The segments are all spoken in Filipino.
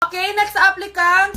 Okay, next applicant.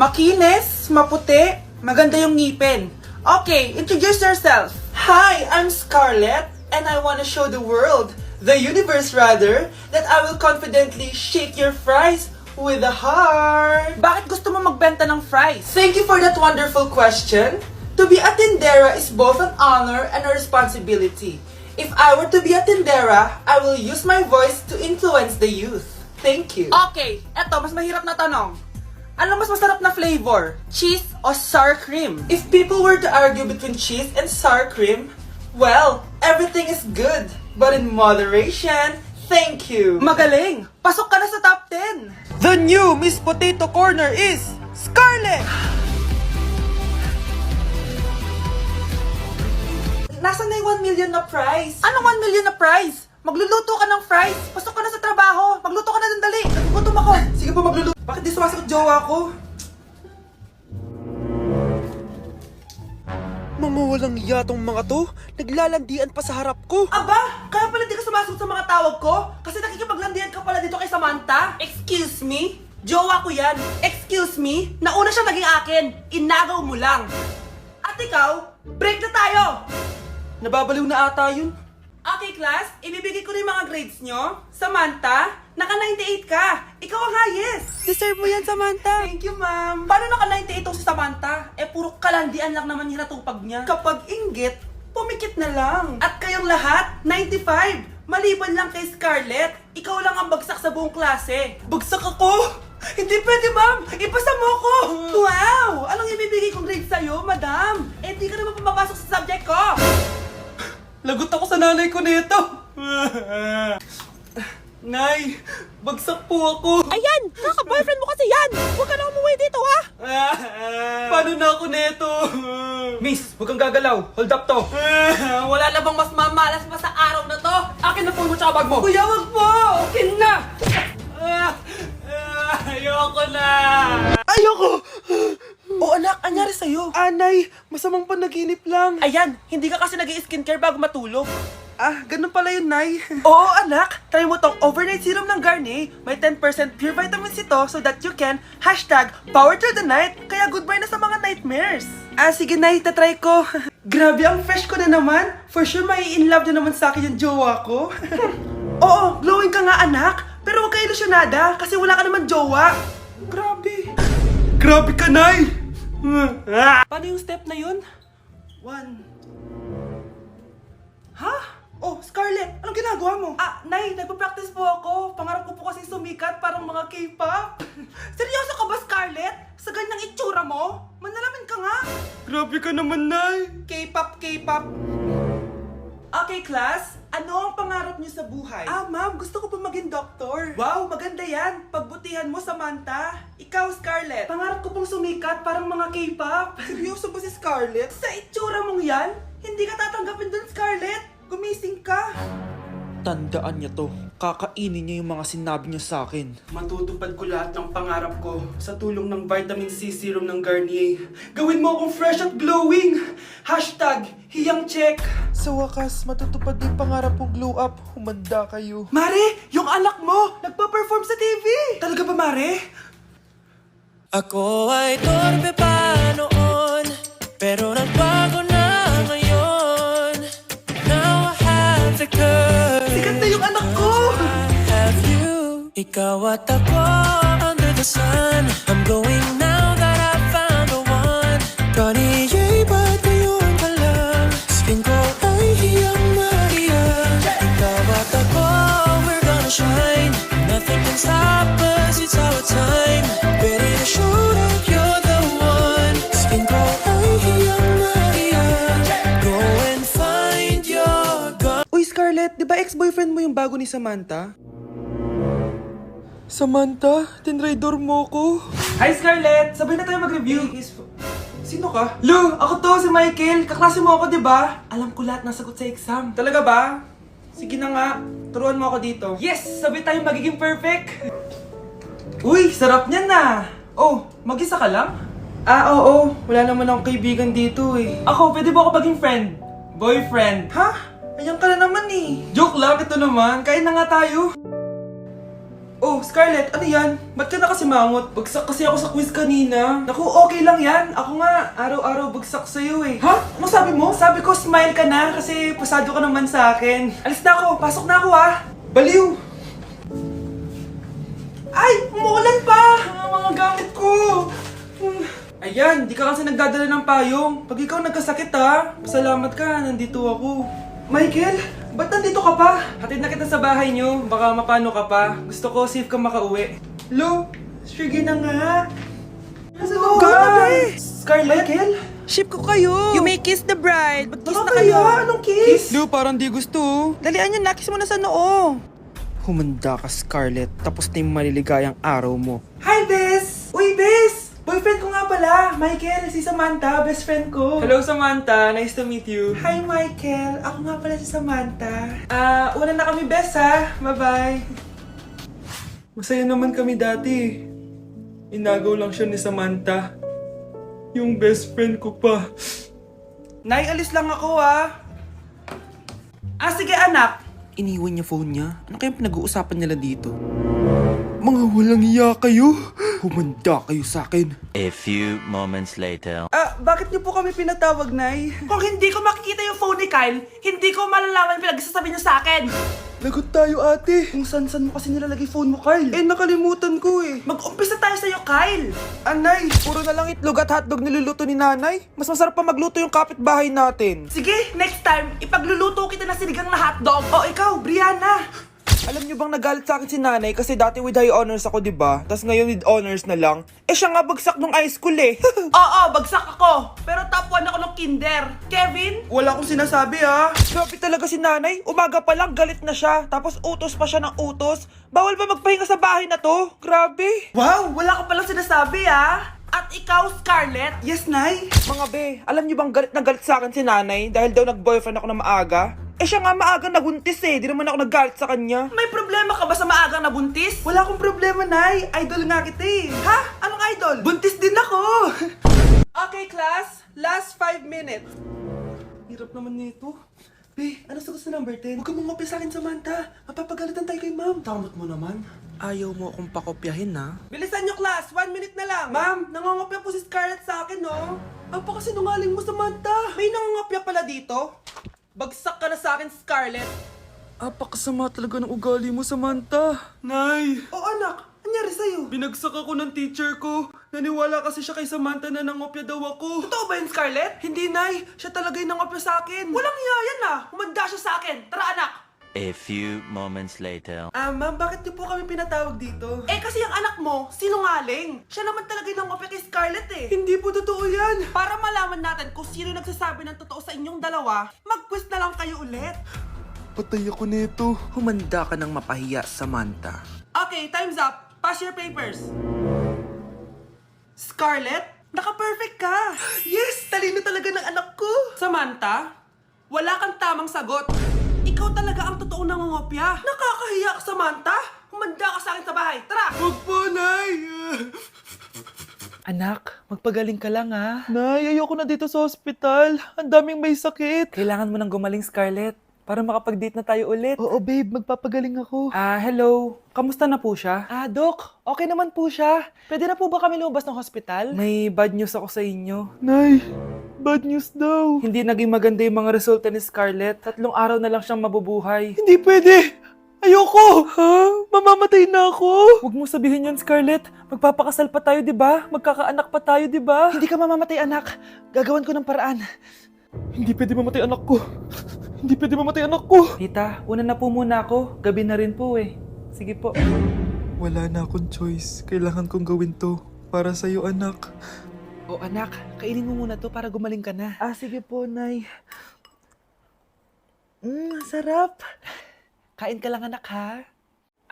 Makinis, maputi, maganda yung ngipin. Okay, introduce yourself. Hi, I'm Scarlett, and I want to show the world, the universe rather, that I will confidently shake your fries with a heart. Bakit gusto mo magbenta ng fries? Thank you for that wonderful question. To be a tindera is both an honor and a responsibility. If I were to be a tindera, I will use my voice to influence the youth. Thank you. Okay, eto, mas mahirap na tanong. Ano mas masarap na flavor? Cheese o sour cream? If people were to argue between cheese and sour cream, well, everything is good, but in moderation. Thank you. Magaling! Pasok ka na sa top 10. The new Miss Potato Corner is Scarlett! Nasaan na yung 1 million na prize? Anong 1 million na prize? Magluluto ka ng fries. Pasok ka na sa trabaho. Magluto ka na ng dali. Nagugutom ako. Sige po, magluluto. Bakit di sumasagot jowa ko? Mga walang yatong mga to, naglalandian pa sa harap ko. Aba, kaya pala di ka sumasagot sa mga tawag ko? Kasi nakikipaglandian ka pala dito kay Samantha? Excuse me? Jowa ko yan. Excuse me? Nauna siya naging akin. Inagaw mo lang. At ikaw, break na tayo! Nababaliw na ata yun. Okay, class, ibibigay ko na yung mga grades nyo. Samantha, naka-98 ka. Ikaw ang highest. Deserve mo yan, Samantha. Thank you, ma'am. Paano naka-98 si Samantha? Puro kalandian lang naman hinatupag niya. Kapag inggit, pumikit na lang. At kayong lahat, 95. Maliban lang kay Scarlett, ikaw lang ang bagsak sa buong klase. Bagsak ako? Hindi pwede, ma'am. Ipasa mo ako. Wow! Anong ibibigay kong grade sa'yo, madam? Di ka naman pumapasok sa subject ko. Lagot ako sa nanay ko nito. Nay, bagsak po ako. Ayan! Kaka-boyfriend mo kasi yan! Huwag ka na umuwi dito, ha? Paano na ako nito? Miss, huwag kang gagalaw. Hold up to. Wala na bang mas mamalas pa sa araw na to? Akin na phone mo tsaka bag mo. Kuya, wag po. Akin na. Ayoko na. Ayoko! O anak, anyari sa'yo? Anay, masamang panaginip lang. Ayan, hindi ka kasi nag-i-skincare bago matulog. Ganun pala yun, Nay. Oo anak, try mo tong overnight serum ng Garnier. May 10% pure vitamin C to so that you can #power through the night. Kaya goodbye na sa mga nightmares. Sige, Nay, tatry ko. Grabe, ang fresh ko na naman. For sure, may in love na naman sa akin yung jowa ko. Oo, glowing ka nga anak. Pero huwag ka ilusyonada kasi wala ka naman jowa. Grabe. Grabe ka, Nay! Paano yung step na yun? 1. Ha? Oh, Scarlett, anong ginagawa mo? Nay, nagpa-practice po ako. Pangarap ko po kasi sumikat parang mga K-pop. Seryoso ka ba, Scarlett? Sa ganyang itsura mo? Manalamin ka nga. Grabe ka naman, Nay! K-pop, K-pop. Okay, class. Ano ang pangarap niyo sa buhay? Ma'am, gusto ko po maging doktor. Wow, maganda yan. Pagbutihan mo, Samantha. Ikaw, Scarlett. Pangarap ko pong sumikat parang mga K-pop. Seryoso ba si Scarlett? Sa itsura mong yan, hindi ka tatanggapin dun, Scarlett. Gumising ka. Tandaan niya to. Kakainin niya yung mga sinabi niya sa akin. Matutupad ko lahat ng pangarap ko sa tulong ng vitamin C serum ng Garnier. Gawin mo akong fresh at glowing. #hiyangcheck. Sa wakas, matutupad din pangarap kong glow up. Humanda kayo. Mare, yung anak mo, nagpa-perform sa TV. Talaga ba, Mare? Ako ay torpe pa noon, pero nagbago na ngayon. Now I have the courage. Sikat na yung anak ko. I have you. Ikaw at ako under the sun. I'm going now that I found the one. Garnier, ba't ngayon pa lang? Skin ko ay hiyang mahiyang. Ikaw at ako, we're gonna shine. Nothing can stop us, it's our time. Ready to show that you're the one. Skin ko ay hiyang mahiyang. Go and find your God. Uy, Scarlett, di ba ex-boyfriend mo yung bago ni Samantha? Samantha, tinraidor mo ko. Hi, Scarlett. Sabay na tayo mag-review. Sino ka? Lu, ako to, si Michael. Kaklase mo ako, di ba? Alam ko lahat ng sagot sa exam. Talaga ba? Sige na nga. Turuan mo ako dito. Yes! Sabay tayo magiging perfect. Uy, sarap niyan na. Oh, mag-isa ka lang? Oo. Wala naman akong kaibigan dito eh. Ako, pwede ba ako maging friend? Boyfriend. Ha? Ayan ka na naman eh. Joke lang, ito naman. Kain na nga tayo. Oh, Scarlett, ano yan? Ba't ka na kasi mangot? Bagsak kasi ako sa quiz kanina. Naku, okay lang yan. Ako nga, araw-araw bagsak sa'yo eh. Ha? Ano sabi mo? Sabi ko, smile ka na kasi pasado ka naman sa akin. Alis na ako, pasok na ako ha. Baliw! Ay, umuulan pa! Ang mga gamit ko! Ayan, di ka kasi nagdadala ng payong. Pag ikaw nagkasakit ha, pasalamat ka, nandito ako. Michael, ba't nandito ka pa? Hatid na kita sa bahay niyo, baka mapano ka pa. Gusto ko safe ka makauwi. Lo, sige na nga. Nasa loob ka? Scarlett? Michael? Ship ko kayo. You may kiss the bride. Mag-kiss na Baka kayo. kaya? Anong kiss? Lo, parang di gusto. Dalian nyo na. Kiss mo na sa noo. Humanda ka, Scarlett. Tapos na yung maliligayang araw mo. Hi, Bes! Uy, Bes! Boyfriend ko nga pala, Michael, si Samantha, best friend ko. Hello, Samantha. Nice to meet you. Hi, Michael. Ako nga pala si Samantha. Una na kami, Bes, ha? Bye-bye. Masaya naman kami dati. Inagaw lang siya ni Samantha. Yung best friend ko pa. Nay, alis lang ako, ha? Sige, anak. Iniwan niya phone niya. Ano kayang pinag-uusapan nila dito? Mga walang iya kayo. Humanda kayo sa akin. A few moments later. Bakit niyo po kami pinatawag, Nay? Kung hindi ko makikita yung phone ni Kyle, hindi ko malalaman pinagsasabi niyo sa akin. Lagot tayo, ate. Kung san-san mo kasi nilalagay phone mo, Kyle. Nakalimutan ko eh. Mag-umpisa tayo sa'yo, Kyle. Anay, puro na lang itlog at hotdog niluluto ni nanay. Mas masarap pa magluto yung kapitbahay natin. Sige, next time, ipagluluto kita na sinigang na hotdog. O ikaw, Brianna. Alam niyo bang nagalit sa akin si nanay kasi dati with high honors ako, di ba? Tapos ngayon with honors na lang. Siya nga bagsak nung high school eh. Oo, bagsak ako. Pero top 1 ako ng kinder. Kevin? Wala akong sinasabi, ha? Grabe talaga si nanay. Umaga pa lang galit na siya. Tapos utos pa siya ng utos. Bawal ba magpahinga sa bahay na to? Grabe. Wow, wala ka palang sinasabi, ha? At ikaw, Scarlett? Yes, Nay? Mga be, alam niyo bang galit na galit sa akin si nanay dahil daw nag-boyfriend ako na maaga? Siya nga maagang nabuntis eh. Di naman ako naggalit sa kanya. May problema ka ba sa maagang nabuntis? Wala akong problema, Nay. Idol nga kita eh. Ha? Anong idol? Buntis din ako. Okay, class. Last 5 minutes. Hirap naman nito. Be, ano sagot sa number 10? Huwag ka mong mapya sa akin, Samantha. Mapapagalitan tayo kay ma'am. Tamot mo naman. Ayaw mo akong pakopyahin ha? Bilisan nyo, class. 1 minute na lang. Ma'am, nangangopya po si Scarlett sa akin, no? Ang pakasinungaling mo, Samantha. May nangangopya pala dito. Bagsak ka na sa akin, Scarlett. Apakasama talaga ng ugali mo, Samantha. Nay! O anak, anyari sa'yo? Binagsak ako ng teacher ko. Naniwala kasi siya kay Samantha na nangopya daw ako. Totoo ba yun, Scarlett? Hindi, Nay. Siya talaga yung nangopya sa akin. Walang iya yan, Humanda siya sa akin. Tara, anak. A few moments later. Ma'am, bakit niyo po kami pinatawag dito? Kasi yung anak mo, sinungaling. Siya naman talaga yung nangopya kay Scarlett eh. Hindi po totoo yan. Para malaman natin kung sino nagsasabi ng totoo sa inyong dalawa, mag-quiz na lang kayo ulit. Patay ako nito. Humanda ka ng mapahiya, Samantha. Okay, time's up. Pass your papers. Scarlett, naka-perfect ka. Yes, talino talaga ng anak ko. Samantha, wala kang tamang sagot. Ikaw talaga ang totoong nangungopya. Nakakahiya ka, Samantha. Humanda ka sa akin sa bahay. Tara! Huwag po, Nay! Anak, magpagaling ka lang ha. Nay, ayoko na dito sa hospital. Ang daming may sakit. Kailangan mo nang gumaling, Scarlett. Para makapag-date na tayo ulit. Oo, babe. Magpapagaling ako. Hello. Kamusta na po siya? Doc. Okay naman po siya. Pwede na po ba kami lumabas ng hospital? May bad news ako sa inyo. Nay, bad news daw. Hindi naging maganda yung mga resulta ni Scarlett. 3 araw na lang siyang mabubuhay. Hindi pwede. Ayoko. Ha? Mamamatay na ako. Huwag mo sabihin yun, Scarlett. Magpapakasal pa tayo, di ba? Magkakaanak pa tayo, di ba? Hindi ka mamamatay, anak. Gagawan ko ng paraan. Hindi pwede mamatay anak ko. Hindi pwede mamatay anak ko. Tita, una na po muna ako. Gabi na rin po eh. Sige po. Wala na akong choice. Kailangan kong gawin to. Para sa'yo, anak. O anak, kainin mo muna to para gumaling ka na. Sige po, Nay. Sarap. Kain ka lang anak ha.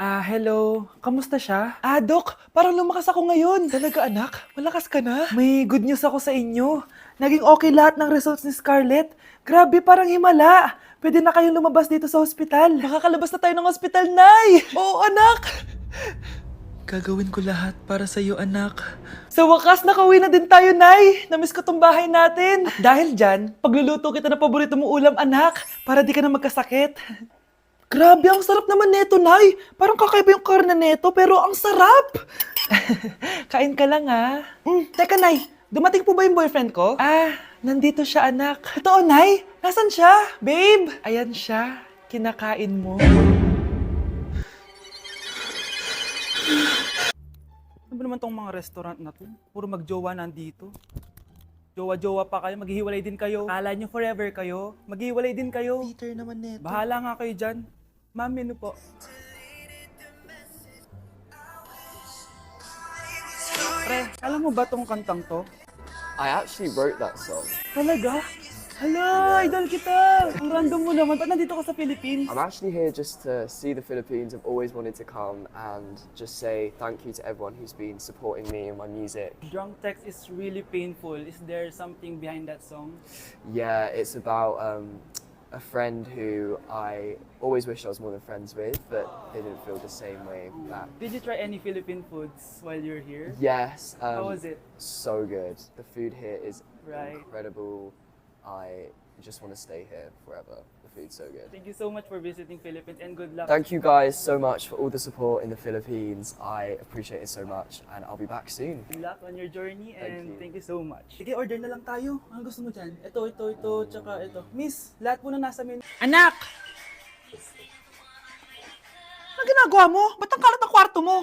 Hello. Kamusta siya? Doc, parang lumakas ako ngayon. Talaga, anak? Malakas ka na? May good news ako sa inyo. Naging okay lahat ng results ni Scarlett. Grabe, parang himala. Pwede na kayong lumabas dito sa hospital. Makakalabas na tayo ng hospital, Nay! Oo, anak! Gagawin ko lahat para sa'yo, anak. Sa wakas, nakauwi na din tayo, Nay. Namiss ko tong bahay natin. At dahil dyan, pagluluto kita ng paborito mong ulam, anak, para di ka na magkasakit. Grabe, ang sarap naman neto, Nay. Parang kakaiba yung karne neto, pero ang sarap. Kain ka lang, ha? Teka, Nay. Dumating po ba yung boyfriend ko? Ah, nandito siya, anak. Totoo, Nay? Nasaan siya? Babe! Ayan siya. Kinakain mo. Ano ba naman tong mga restaurant na to? Puro magjowa nandito. Jowa-jowa pa kayo, maghihiwalay din kayo. Kala nyo forever kayo, maghihiwalay din kayo. Peter naman neto. Bahala nga kayo dyan. Ma'am, menu po. Pre, alam mo ba tong kantang to? I actually wrote that song. Talaga? Hala, idol kita! Ang random mo naman. Ba't nandito ka sa Philippines? I'm actually here just to see the Philippines. I've always wanted to come and just say thank you to everyone who's been supporting me and my music. Drunk text is really painful. Is there something behind that song? Yeah, it's about a friend who I always wished I was more than friends with, but they didn't feel the same way back. Did you try any Philippine foods while you're here? Yes. How was it? So good. The food here is Right. incredible. I just want to stay here forever. The food's so good. Thank you so much for visiting Philippines and good luck. Thank you guys so much for all the support in the Philippines. I appreciate it so much, and I'll be back soon. Good luck on your journey and you. thank you so much. Sige, order na lang tayo. Ano gusto mo dyan? Ito, tsaka ito. Miss, lahat po na nasa menu. Anak! Ano ginagawa mo? Ba't ang kalat ng kwarto mo?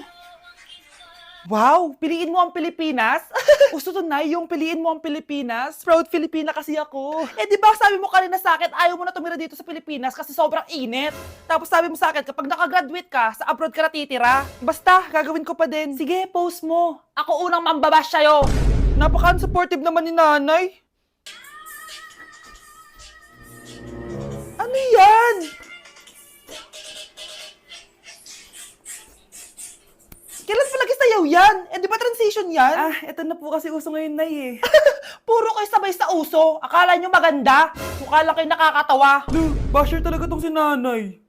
Wow! Piliin mo ang Pilipinas? Gusto to, Nay, yung piliin mo ang Pilipinas? Proud Filipina kasi ako. Eh, di ba sabi mo kanina sa akin, ayaw mo na tumira dito sa Pilipinas kasi sobrang init. Tapos sabi mo sa akin, kapag nakagraduate ka, sa abroad ka natitira. Basta, gagawin ko pa din. Sige, post mo. Ako unang mambabash sa'yo. Napaka-unsupportive naman ni nanay. Ano yan? Kailan pa lagi sayaw yan? Eh, di ba transition yan? Ah, ito na po kasi uso ngayon, Nay eh. Puro kayo sabay sa uso. Akala nyo maganda? Mukha lang kayo nakakatawa. Lu, basher talaga tong si nanay.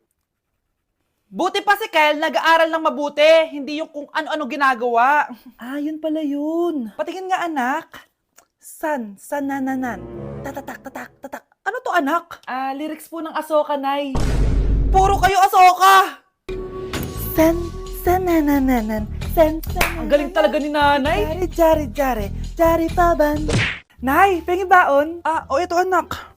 Buti pa si Kyle, nag-aaral ng mabuti. Hindi yung kung ano-ano ginagawa. Ah, yun pala yun. Patingin nga, anak. Sanananan. Tatatak, tatak, tatak. Ano to, anak? Ah, lyrics po ng Asoka, Nay. Puro kayo Asoka! Sanananan. Ang galing talaga ni nanay. Jari paban. Nay, pengi baon? Ah, o ito anak.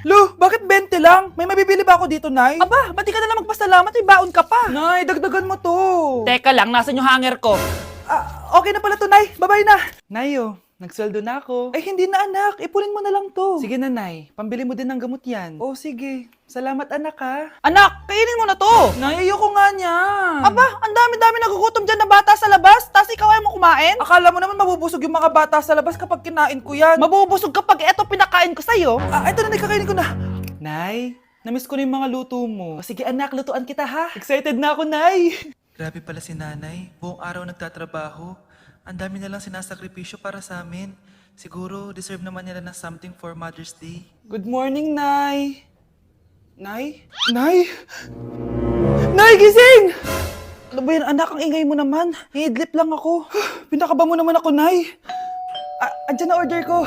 Lu, bakit 20 lang? May mabibili ba ako dito, Nay? Aba, ba't di ka na lang magpasalamat? May baon ka pa. Nay, dagdagan mo to. Teka lang, nasan yung hanger ko? Ah, okay na pala to, Nay. Bye-bye na. Nayo, nagsweldo na ako. Ay, hindi na, anak. Ipunin mo na lang to. Sige na, Nay. Pambili mo din ng gamot yan. Oh, sige. Salamat, anak, ha. Anak, kainin mo na to. Nay, ayoko nga niyan. Aba, ang dami-dami nagugutom dyan na bata sa labas, tas ikaw ay mo kumain? Akala mo naman mabubusog yung mga bata sa labas kapag kinain ko yan. Mabubusog kapag eto pinakain ko sa'yo. Ah, eto na, kakainin ko na. Nay, namiss ko na yung mga luto mo. O sige anak, lutuan kita ha. Excited na ako, Nay. Grabe pala si nanay. Buong araw nagtatrabaho. Ang dami na lang sinasakripisyo para sa amin. Siguro, deserve naman nila ng something for Mother's Day. Good morning, Nay. Nay? Nay! Nay, gising! Ano ba yan, anak? Ang ingay mo naman. Hihidlip lang ako. Pinakaba mo naman ako, Nay. Andyan na order ko.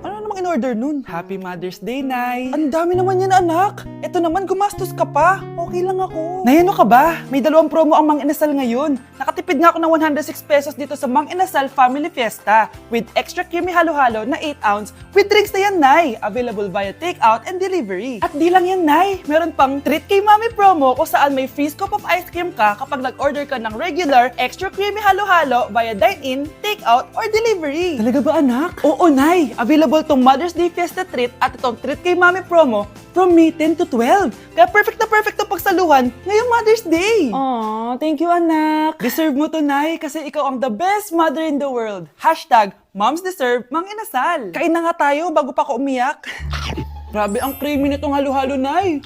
Ano namang in-order nun? Happy Mother's Day, Nay. Ang dami naman yan, anak. Ito naman, gumastos ka pa. Okay lang ako. Nay, ano ka ba? May 2 promo ang Mang Inasal ngayon. Nakatipid nga ako ng 106 pesos dito sa Mang Inasal Family Fiesta with extra creamy halo-halo na 8 ounce with drinks na yan, Nay. Available via takeout and delivery. At di lang yan, Nay. Meron pang Treat kay Mami promo kung saan may free scoop of ice cream ka kapag nag-order ka ng regular extra creamy halo-halo via dine-in, takeout, or delivery. Talaga ba, anak? Oo, Nay. Available tong Mother's Day Fiesta Treat at itong Treat kay Mami promo from May 10 to 12. Kaya perfect na perfect to pagsaluhan ngayong Mother's Day. Aw, thank you, anak. Deserve mo to, Nay, kasi ikaw ang the best mother in the world. Hashtag, Moms Deserve Mang Inasal. Kain na nga tayo bago pa ako umiyak. Grabe ang creamy nitong halo-halo, Nay.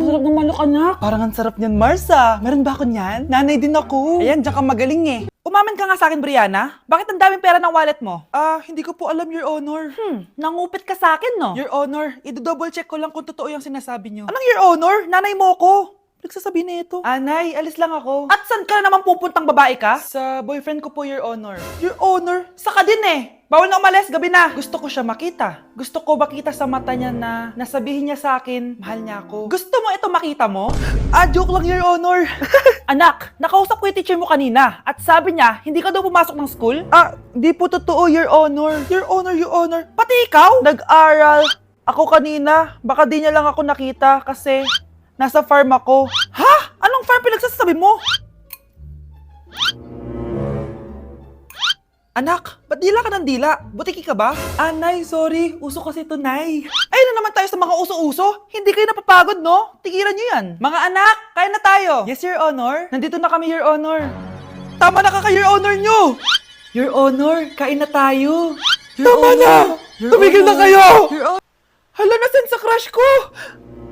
Sarap ng manok, anak. Parang ang sarap niyan, Marsa. Meron ba ako niyan? Nanay din ako. Ayan, diyan ka magaling eh. Umamin ka nga sa akin, Brianna. Bakit ang daming pera ng wallet mo? Hindi ko po alam, Your Honor. Nangupit ka sa akin, no? Your Honor, i-double check ko lang kung totoo yung sinasabi niyo. Anong Your Honor? Nanay mo ko. Nagsasabi na ito. Anay, alis lang ako. At saan ka na naman pupuntang babae ka? Sa boyfriend ko po, Your Honor. Your Honor? Saka din eh. Bawal na umalis, gabi na. Gusto ko siya makita. Gusto ko makita sa mata niya na nasabihin niya sa akin, mahal niya ako. Gusto mo ito makita mo? Joke lang, Your Honor. Anak, nakausap ko yung teacher mo kanina at sabi niya, hindi ka daw pumasok ng school? Di po totoo, Your Honor. Your Honor, Your Honor. Pati ikaw? Nag-aral. Ako kanina, baka di niya lang ako nakita kasi nasa farm ako. Ha? Anong farm pinagsasabi mo? Anak, ba't dila ka ng dila? Butiki ka ba? Nay, sorry. Uso kasi ito, Nay. Ayun na naman tayo sa mga uso-uso. Hindi kayo napapagod, no? Tigilan nyo yan. Mga anak, kain na tayo. Yes, Your Honor. Nandito na kami, Your Honor. Tama na ka, Your Honor nyo. Your Honor, kain na tayo. Tama na! Tumigil na kayo! Hala, nasan sa crush ko?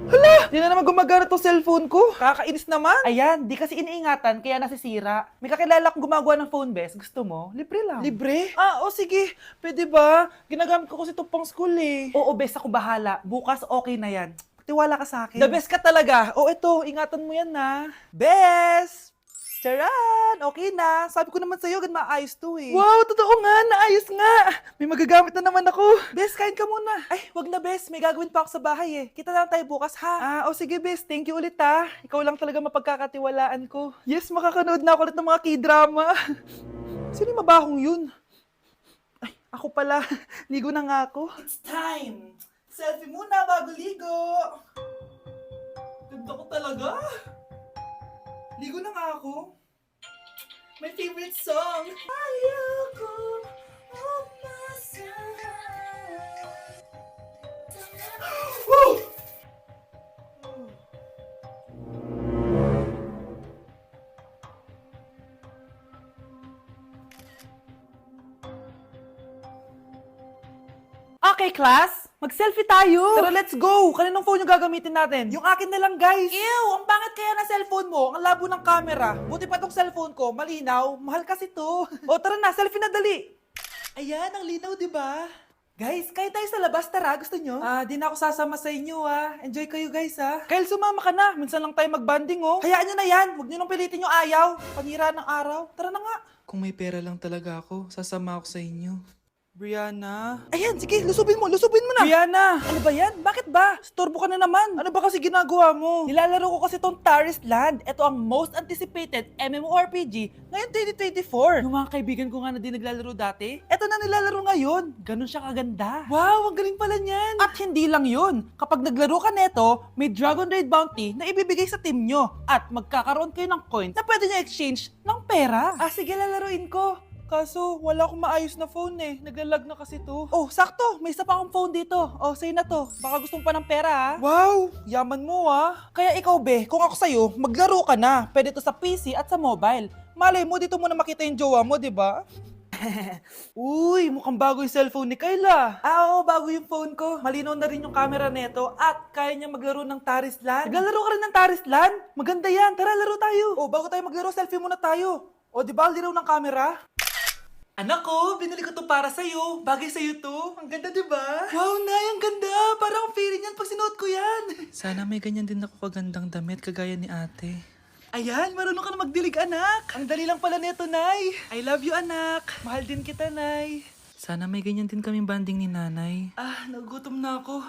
Hala! Di na naman gumagana tong cellphone ko. Kakainis naman. Ayan, di kasi iniingatan kaya nasisira. May kakilala kong gumagawa ng phone best. Gusto mo? Libre lang. Libre? Sige. Pwede ba? Ginagamit ko kasi ito pang school eh. Oo, best ako bahala. Bukas okay na yan. Tiwala ka sa akin. The best ka talaga. Ito, ingatan mo yan na. Best! Charan! Okay na. Sabi ko naman sa'yo, maayos to eh. Wow, totoo nga. Naayos nga. May magagamit na naman ako. Bes, kain ka muna. Ay, wag na Bes. May gagawin pa ako sa bahay eh. Kita na lang tayo bukas ha. Sige Bes. Thank you ulit ha. Ikaw lang talaga mapagkakatiwalaan ko. Yes, makakanood na ako ulit ng mga k-drama. Sino yung mabahong yun? Ay, ako pala. Ligo na nga ako. It's time. Selfie muna bago ligo. Ganda ko talaga. Ligo na nga ako. My favorite song. Ayoko Woo! Okay, class. Mag-selfie tayo. Tara, let's go. Kaninong phone yung gagamitin natin? Yung akin na lang, guys. Ew, ang pangit kaya na cellphone mo. Ang labo ng camera. Buti pa tong cellphone ko. Malinaw. Mahal kasi to. Tara na. Selfie na dali. Ayan, ang linaw, di ba? Guys, kain tayo sa labas. Tara, gusto nyo? Di na ako sasama sa inyo, Enjoy kayo, guys, Kyle, sumama ka na. Minsan lang tayo mag-banding, Hayaan nyo na yan. Huwag nyo nang pilitin yung ayaw. Panira ng araw. Tara na nga. Kung may pera lang talaga ako, sasama ako sa inyo. Brianna? Ayan, sige, lusubin mo na. Brianna! Ano ba yan? Bakit ba? Storbo ka na naman. Ano ba kasi ginagawa mo? Nilalaro ko kasi tong Taris Land. Ito ang most anticipated MMORPG ngayon 2024. Yung mga kaibigan ko nga na di naglalaro dati, ito na nilalaro ngayon. Ganun siya kaganda. Wow, ang galing pala niyan. At hindi lang yun. Kapag naglaro ka neto, may Dragon Raid Bounty na ibibigay sa team nyo. At magkakaroon kayo ng coins na pwede nyo exchange ng pera. Sige, lalaruin ko. Kaso, wala akong maayos na phone eh. Naglalag na kasi to. Sakto! May isa pa akong phone dito. Sa'yo na to. Baka gusto mo pa ng pera, Wow! Yaman mo, Kaya ikaw, be, kung ako sa'yo, maglaro ka na. Pwede to sa PC at sa mobile. Malay mo, dito mo na makita yung jowa mo, di ba? Uy, mukhang bago yung cellphone ni Kayla. Oo, bago yung phone ko. Malinaw na rin yung camera neto at kaya niya maglaro ng Taris Land. Naglalaro ka rin ng Taris Land? Maganda yan. Tara, laro tayo. Bago tayo maglaro, selfie muna tayo. Di ba, linaw ng camera? Anak ko, binili ko to para sa'yo. Bagay sa'yo to. Ang ganda, di ba? Wow, Nay, ang ganda. Parang feeling yan pag sinuot ko yan. Sana may ganyan din ako kagandang damit kagaya ni ate. Ayan, marunong ka na magdilig, anak. Ang dali lang pala nito, Nay. I love you, anak. Mahal din kita, Nay. Sana may ganyan din kaming banding ni nanay. Nagugutom na ako.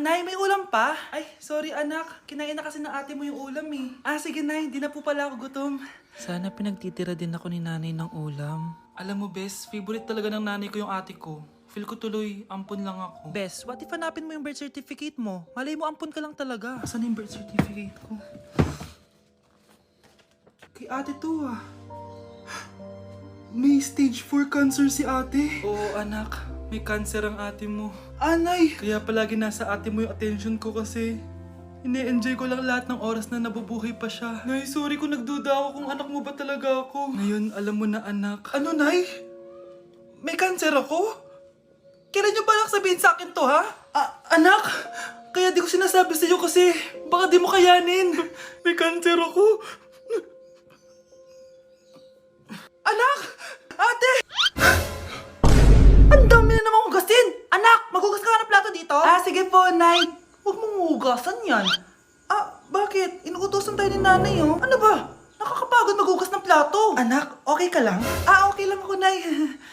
Nay, may ulam pa? Ay, sorry anak. Kinain na kasi ng ate mo yung ulam eh. Sige, Nay. Di na po pala ako gutom. Sana pinagtitira din ako ni nanay ng ulam. Alam mo, Bes, favorite talaga ng nanay ko yung ate ko. Feel ko tuloy, ampun lang ako. Bes, what if hanapin mo yung birth certificate mo? Malay mo, ampun ka lang talaga. Asan yung birth certificate ko? Kay ate to May stage 4 cancer si ate. Oo, anak. May cancer ang ate mo. Anay! Kaya palagi nasa ate mo yung attention ko kasi ine-enjoy ko lang lahat ng oras na nabubuhay pa siya. Nay, sorry kung nagduda ako kung anak mo ba talaga ako. Ngayon, alam mo na anak. Ano, Nay? May cancer ako? Kailan niyo balak sabihin sa akin to, ha? Anak! Kaya di ko sinasabi sa iyo kasi baka di mo kayanin. May cancer ako. Anak! Ate! Ang dami na namang hugasin! Anak! Maghugas ka nga ng plato dito? Sige po, Nay. Huwag mong hugasan yan. Bakit? Bakit? Inuutosan tayo ni nanay, oh. Ano ba? Nakakapagod maghugas ng plato. Anak, okay ka lang? Okay lang ako, Nay.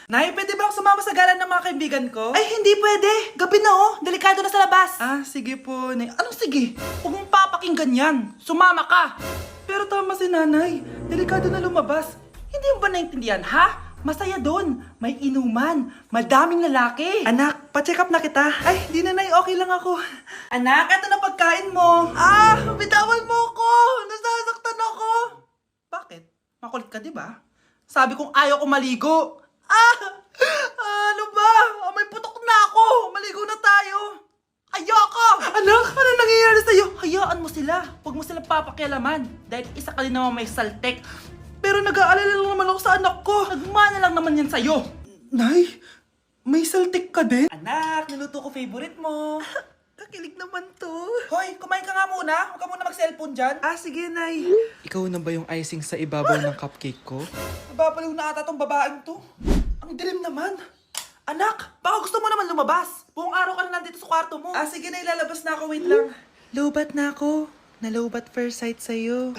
Nay, pwede ba ako sumama sa gala ng mga kaibigan ko? Ay, hindi pwede. Gabi na, oh. Delikado na sa labas. Sige po, Nay. Anong sige? Huwag mong papakinggan yan. Sumama ka. Pero tama si nanay. Delikado na lumabas. Hindi mo ba naintindihan, ha? Masaya doon. May inuman. Madaming lalaki. Anak, pa-check up na kita. Ay, di na, Nay. Okay lang ako. Anak, eto na pagkain mo. Bitawan mo ako. Nasasaktan ako. Bakit? Makulit ka, di ba? Sabi kong ayaw ko maligo. Ano ba? May putok na ako. Maligo na tayo. Ayoko! Anak, ano nangyayari sa'yo? Hayaan mo sila. Huwag mo silang papakialaman. Dahil isa ka din naman may saltek. Pero nag-aalala lang naman ako sa anak ko. Nagmana lang naman yan sa'yo. Nay, may saltik ka din? Anak, niluto ko favorite mo. Kakilig naman to. Hoy, kumain ka nga muna. Huwag ka muna mag-cellphone dyan. Sige, Nay. Ikaw na ba yung icing sa ibabaw ng cupcake ko? Nababaliw na ata tong babaeng to. Ang dilim naman. Anak, baka gusto mo naman lumabas. Buong araw ka na nandito sa kwarto mo. Sige na, ilalabas na ako. Wait lang. Lobat na ako. Nalobat first sight sa'yo.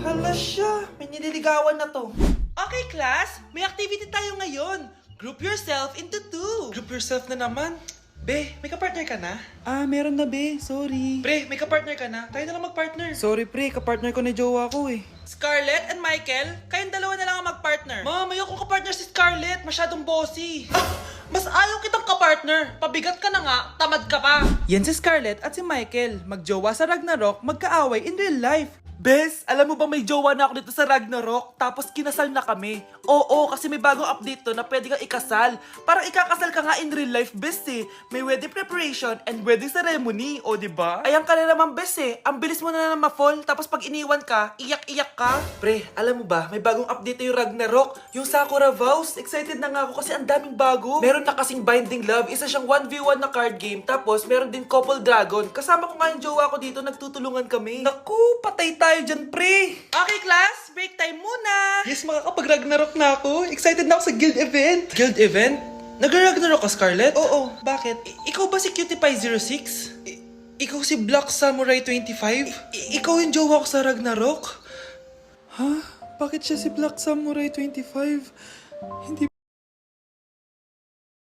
Hala siya. May nililigawan na to. Okay, class. May activity tayo ngayon. Group yourself into 2. Group yourself na naman? Be, may kapartner ka na? Meron na, Be. Sorry. Pre, may kapartner ka na? Tayo na lang magpartner. Sorry pre, kapartner ko ni jowa ko eh. Scarlett and Michael, kayong dalawa na lang ang magpartner. Ma'am, ayoko kapartner si Scarlett. Masyadong bossy. Mas ayaw kitang kapartner. Pabigat ka na nga, tamad ka pa. Yan si Scarlett at si Michael. Magjowa sa Ragnarok, magkaaway in real life. Bes, alam mo ba may jowa na ako dito sa Ragnarok? Tapos kinasal na kami. Oo, kasi may bagong update to na pwede kang ikasal. Parang ikakasal ka nga in real life, bes eh. May wedding preparation and wedding ceremony, o diba? Ayan ka na naman, bes eh. Ang bilis mo na ma-fall, tapos pag iniwan ka, iyak-iyak ka. Pre, alam mo ba, may bagong update yung Ragnarok. Yung Sakura Vows. Excited na nga ako kasi ang daming bago. Meron na kasing Binding Love, isa siyang 1v1 na card game. Tapos meron din Couple Dragon. Kasama ko nga yung jowa ko dito, nagtutulungan kami. Naku, patay tayo dyan, pre. Okay, class. Break time muna. Yes, makakapag-Ragnarok na ako. Excited na ako sa guild event. Guild event? Nag-Ragnarok ka, Scarlett? Oo, bakit? Ikaw ba si Cutie Pie 06? Ikaw si Black Samurai 25? Ikaw yung jowa ko sa Ragnarok? Ha? Bakit siya si Black Samurai 25? Hindi